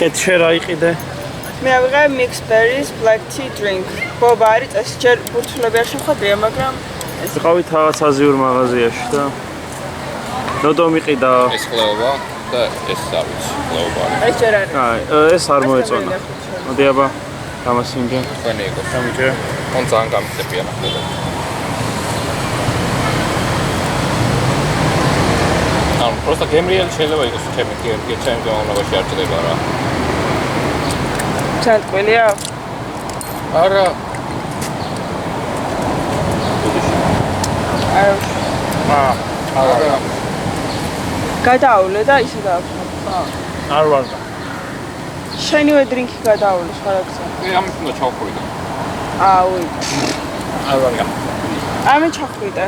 კეთშე რა იყიდე? მე ავიღე mixed berries black tea drink. ბობა არის ეს ჯერ ბურთულები არ შეხვედრია, მაგრამ ვიყავით რაღაც აზიურ მაღაზიაში და ნოდო მიყიდა ეს ხლეობა და ეს არის ხლეობა. ეს ჯერ არის. ეს არ მოეწონა. მოდი აბა გამასინგე. თქვენი იყო. გამიჭე. ხომ ძალიან გამიწებიან ახლა. ანუ просто გემრიელი შეიძლება იყოს ჩემი გამონობაში არ ჭდება რა. ჩანტყილია? არა. არა. გადაავლე და ისე დააქვს. არ ვარ. შენივე დრინკი გადაავლე სხვა გზა. მე ამით უნდა ჩავხვიდე. აუი. არ ვარ. ამე ჩახვიდე.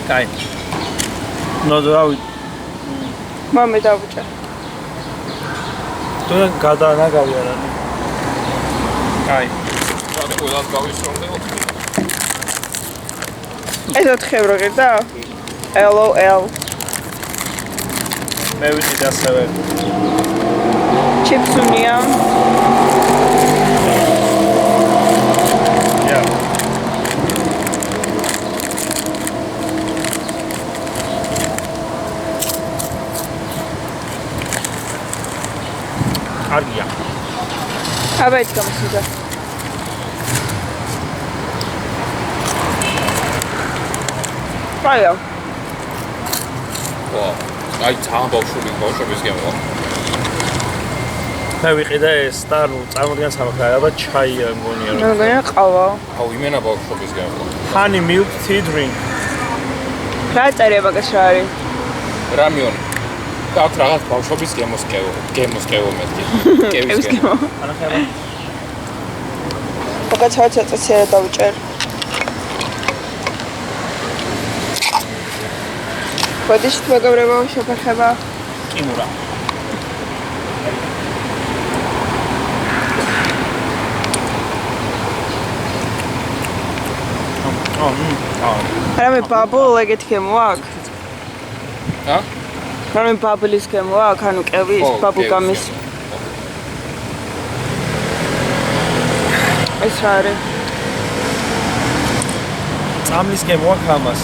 კაი. ნოდო ავი. მამე დავუჭა. თუ გადაანაგავი არა. კაი. და ყველა გავისროლე. ეს 4 ევრო ღირდა? LOL. მე ვიყიდე ასევე. Chips unია. Ja. Argia. აბა ეს გამოსიდა. აიო. ვა, აი ძალიან ბავშვობის გემო. მე ვიყიდე ეს და ნუ წარმოდგენ სამხ აბა ჩაია მგონია რომ. მე მგონია ყავა. აუ იმენა ბავშვობის გემო. Honey milk tea drink. რა წერია მაგას რა არის? რამიონი. აქ რაღაც ბავშვობის გემოს კევო მეთქი. კევის გემო. ანახება. მოგაცავთ ცოტა დავუჭერ. ბოდიშით მეგობრებო, შეფერხება. კიმურა. რამე ბაბულ ეგეთი გემო აქვს? ჰა? რამე ბაბლის გემო აქვს, ანუ კევის, ბაბულგამის. ეს რა არის? წამლის გემო აქვს ამას.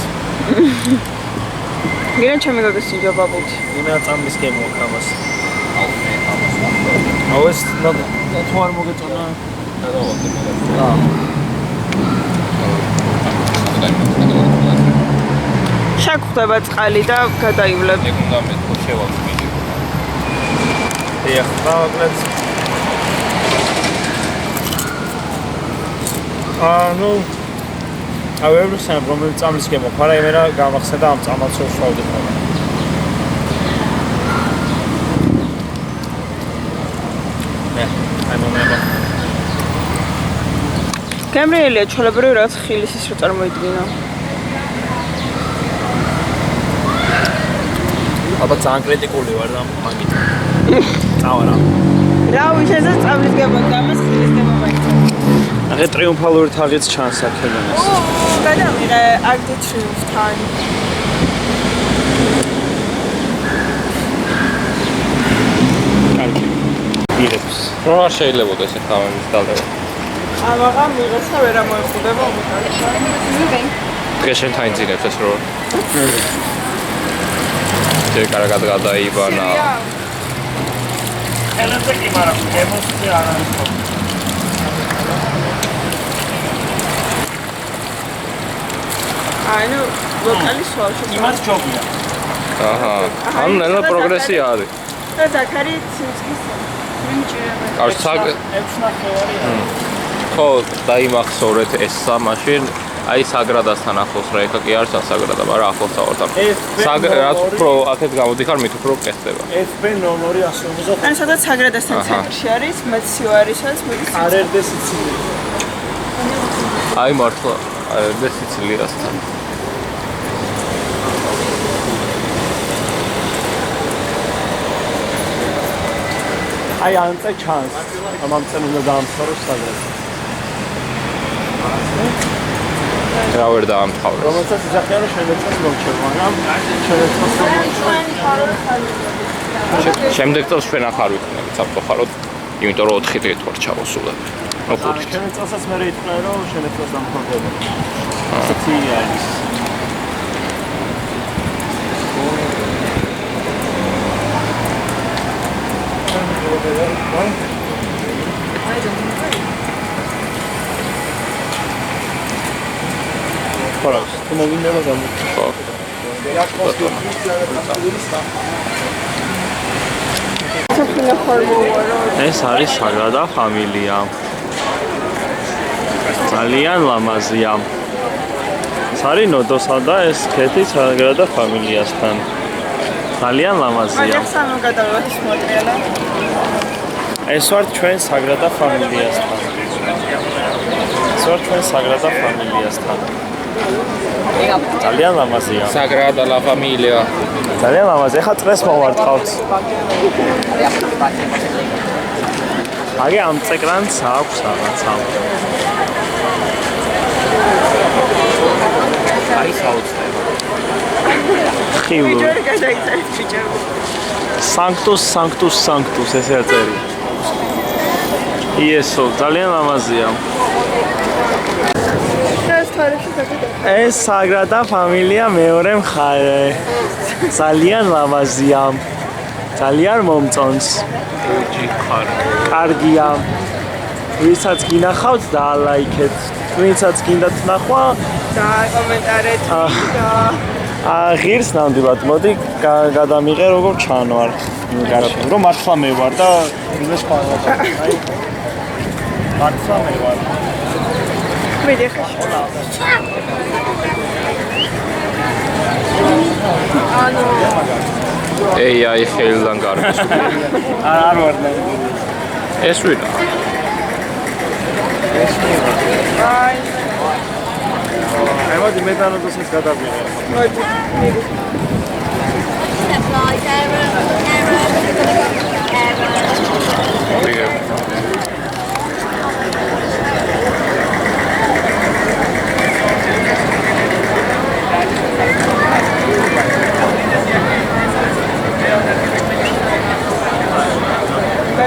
გინდა ჩემი გაგასინჯა ბაბულთი. ინა წამლის გემო აქვს ამას. აუ მე ამას აუ ეს თუ არ მოგეწონა. შეგხვდება წყალი და გადაივლებ. ეგ უნდა მეთქო შევაქმნი. დიახ, დავაკლებს. ნუ ავერუ სამ რომელიც წამლის გემო ხარა იმენა გამახსენდა ამ წამალს შევშავდი ხოლმე. აი მომება. გემრიელია ჩვეულებრივ რაც ხილისის რო წარმოიდგინა. აბა ძალიან კრიტიკული ვარ და მაგით. წავარა. რა ვიშეზე წამლის გემო გამას ხილის გემო მაინც. ახლა ტრიუმფალური თაღიც ჩანს აქედან ეს. გადავიღე აკდი ტრიუმფთან. კარგი. იღებს. რა შეიძლება ეს ხამემის დალევა? ამაღამ მიღეცა ვერ ამოეხუდება უმეტესად. დღეს შენ თაინძინებს ეს რო. ჯერ კარგად გადაიბანა. ელენზე კი მაგრამ გემოსზე არ არის ხოლმე. აი ნუ ლოკალის შოუში. იმას ჯობია. აჰა. ანუ ნელა პროგრესი არის. და ზაქარი ციცკის მიმჭირება. არ 6 ნახევარი არის. ხო, დაიმახსოვრეთ ეს მაშინ აი საგრადასთან ახლოს რა ეხა კი არის საგრადა, მაგრამ ახლოს ავართ ამ. რაც უფრო აქეთ გამოდიხარ, მით უფრო კეთდება. FB02 150. ან სადაც საგრადასთან ცენტრში არის, მეციო არის, სადაც მოდის. არერდე სიცილია. აი მართლა, არერდე სიცილიასთან. აი ანწე ჩანს. ამ ამწენ უნდა დაამთავროს საგრადა. რა ვერ დაამთავრეს. რომელსაც იძახიან რომ შემდეგწელს მომჩევ, მაგრამ შემდეგწელს რომ შემდეგ წელს ჩვენ ახარ ვიქნებით საფრთხაროდ, იმიტომ რომ 4 დღით ვარ ჩავოსულები. ნუ 5 დღით. შემდეგწელსაც მე იტყვე რომ შემდეგწელს დამთავრდება. ასეთი არის. Хорошо, ты могла замок. ხო. საფრთხე ხორმოვარო. ეს არის საგრადა ფამილია. ძალიან ლამაზია. ეს არის ნოდოსა და ეს ქეთი საგრადა ფამილიასთან. ძალიან ლამაზია. მაგას სამო გადავიღოთ ის მოტრიალა. ეს ვარ ჩვენ საგრადა ფამილიასთან. ეს ვარ ჩვენ საგრადა ფამილიასთან. ძალიან ლამაზია. Sagrada la Familia. ძალიან ლამაზია. ეხლა წრეს მოვარტყავთ. აგე ამ წეკრანს აქვს რაღაცა. აი საოცრად. ხილო. ვიდეო გადაიწერეთ ბიჭებო. Sanctus ესე აწერი. იესო, ძალიან ლამაზია. ეს საგრადა ფამილია მეორე მხარე. ძალიან ლამაზია. ძალიან მომწონს. კარგია. ვისაც გინახავთ დაალაიქეთ. ვისაც გინდათ ნახვა და კომენტარეთ და ღირს ნამდვილად მოდი გადამიღე როგორ ჩანვარ. გარშემო რომ მართლა მე ვარ და იმას ხვალ. აი მართლა მე ვარ. მიდი ხა. ანუ AI ხელიდან გარკვევს. არ ვარ და ეს ვინა? აი აი მოდი მე დანოდოსაც გადავიღე. მოდი მიდი.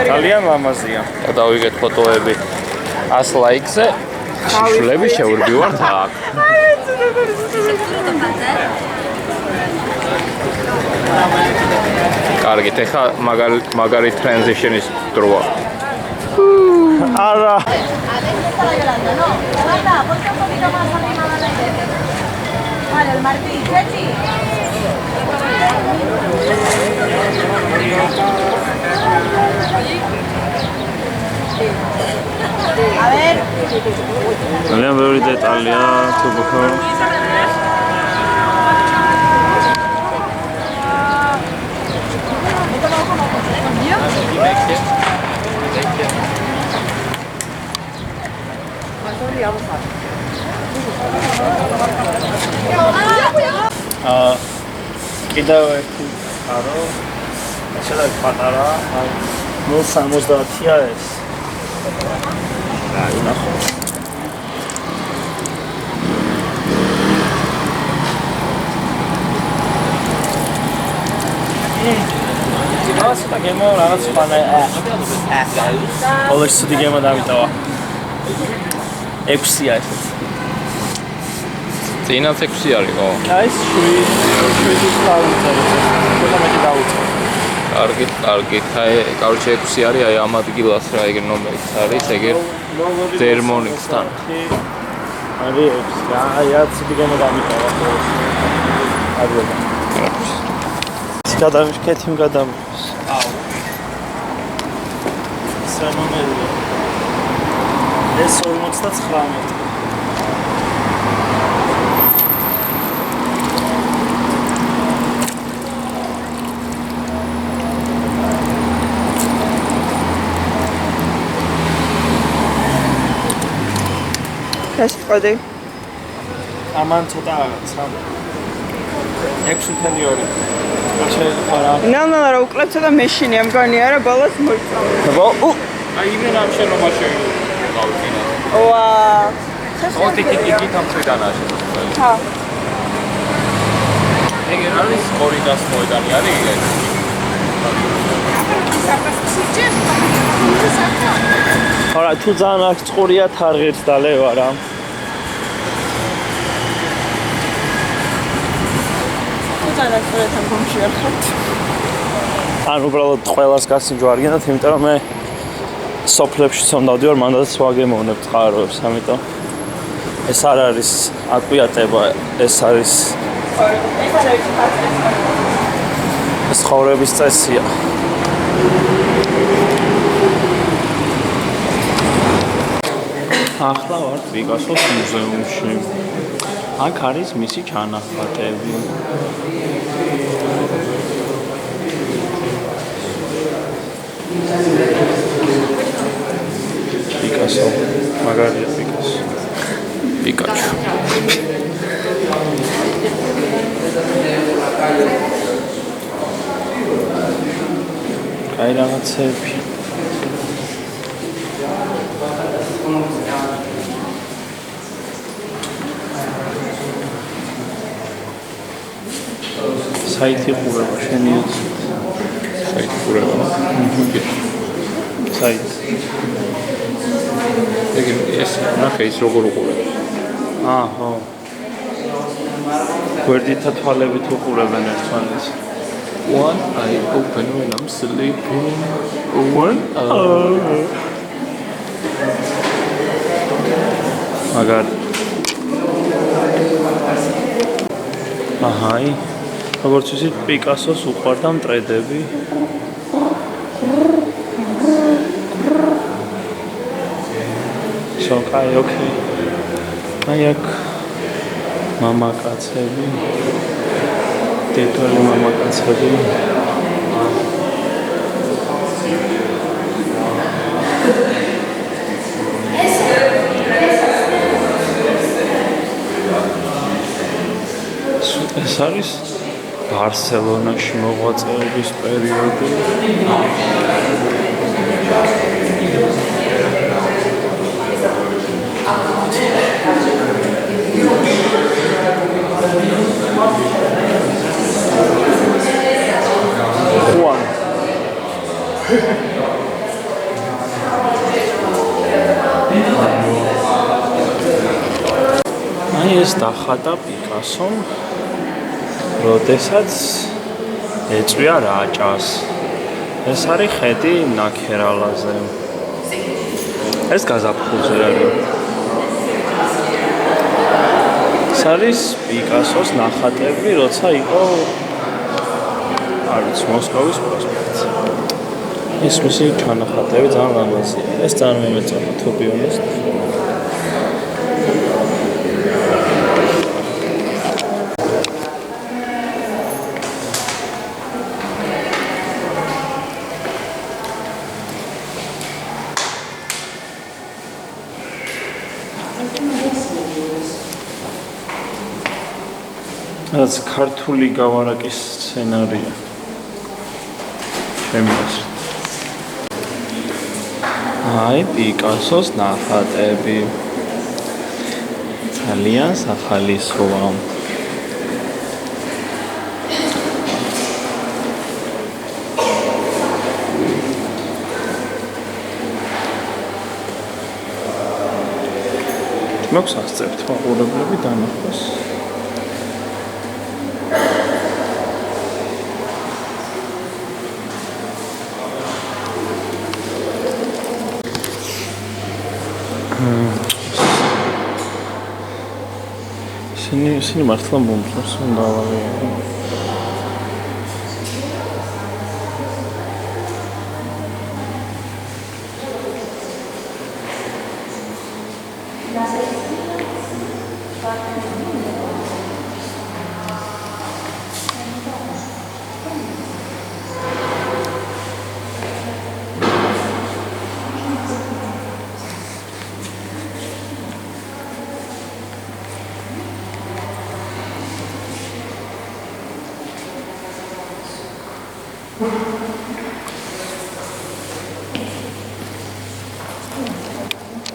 ძალიან ლამაზია. დავიგეთ ფოტოები 100 ლაიქზე. შიშვლები შეურბივართ აქ. კარგით, ეხა მაგარი ტრანზიშენის დროა. არა. Vale, el Martín, Chechi. A ver. ძალიან ბევრი დეტალია თუ გქო. კიდევ ერთი არო შეიძლება პატარა აი 0.70-ია ეს აი ნახო ეს და გემო რაღაც პანა όλეს ცუდი გემო დავიტოვა 6-ია ეს წინაც 6 არისო. აი 7-ის დაუწერე. კარგით, კარგით. აი, короче 6 არის, აი ამ ადგილას რა ეგ ნომერიც არის, ეგერ დერმონიქსთან. არის 6. აი რაც დგემა დამიტოვა. არის. გადავიქეთ იმ გადამოს. აუ. სანომერია. ეს 59. ეს ყოდი. ამან ცოტა 6.2. შეიძლება ნანა რა უკლებ ცოტა მეშინია მგონი არა ბოლოს მოიწვა. რა? აი იმენ ამ შენობაში გავიდინა. ვა ოტიკი თამწვიდანაა შესაძლებელი. ხა. ეგ არის კორიდას მოედანი არის ეგ. არა თუ ძალიან აქ წყურია თარღერს დალევა რა. ძალიან სწორად გომში არ ხართ. ან უბრალოდ ყველას გასინჯო არ გინდათ, იმიტომ რომ მე სოფლებში წონდავდივარ, მანდაც ვაგემოვნებ წყაროებს, ამიტომ ეს არ არის აკვიატება, ეს არის ცხოვრების წესია. ახლა ვარ პიკასოს მუზეუმში. აქ არის მისი ჩანახატები. პიკასო, მაგარია პიკასო. პიკაჩუ. აი რაღაცები. საითი ყურება შენი საითი ყურება. საითი. ეგ ეს ნახე ის როგორ უყურებს. ხო. გვერდითა თვალებით უყურებენ ერთმანეთს. One eye open when I'm sleeping. One მაგარ. აჰაი. როგორც ისე პიკასოს უყვარდა მტრედები. შოკაი, ოკეი. აი აქ მამაკაცები. დედალი მამაკაცები. ეს არის ბარსელონაში მოღვაწეობის პერიოდი. Juan. აი ეს დახატა პიკასომ, როდესაც ეწვია რაჭას. ეს არის ხედი ნაქერალაზე. ეს გაზაფხულზე არის. ეს არის პიკასოს ნახატები, როცა იყო არის მოსკოვის პროსპექტი. ეს მისი ჩანახატები ძალიან ლამაზია. ეს ძალიან მომეწონა to be honest. რაც ქართული გავარაკის სცენარია. აი პიკასოს ნახატები. ძალიან სახალისოა. მოგსახსენებთ მაყურებლები დანახვას. ისინი მართლა მომწონს უნდა ავარია.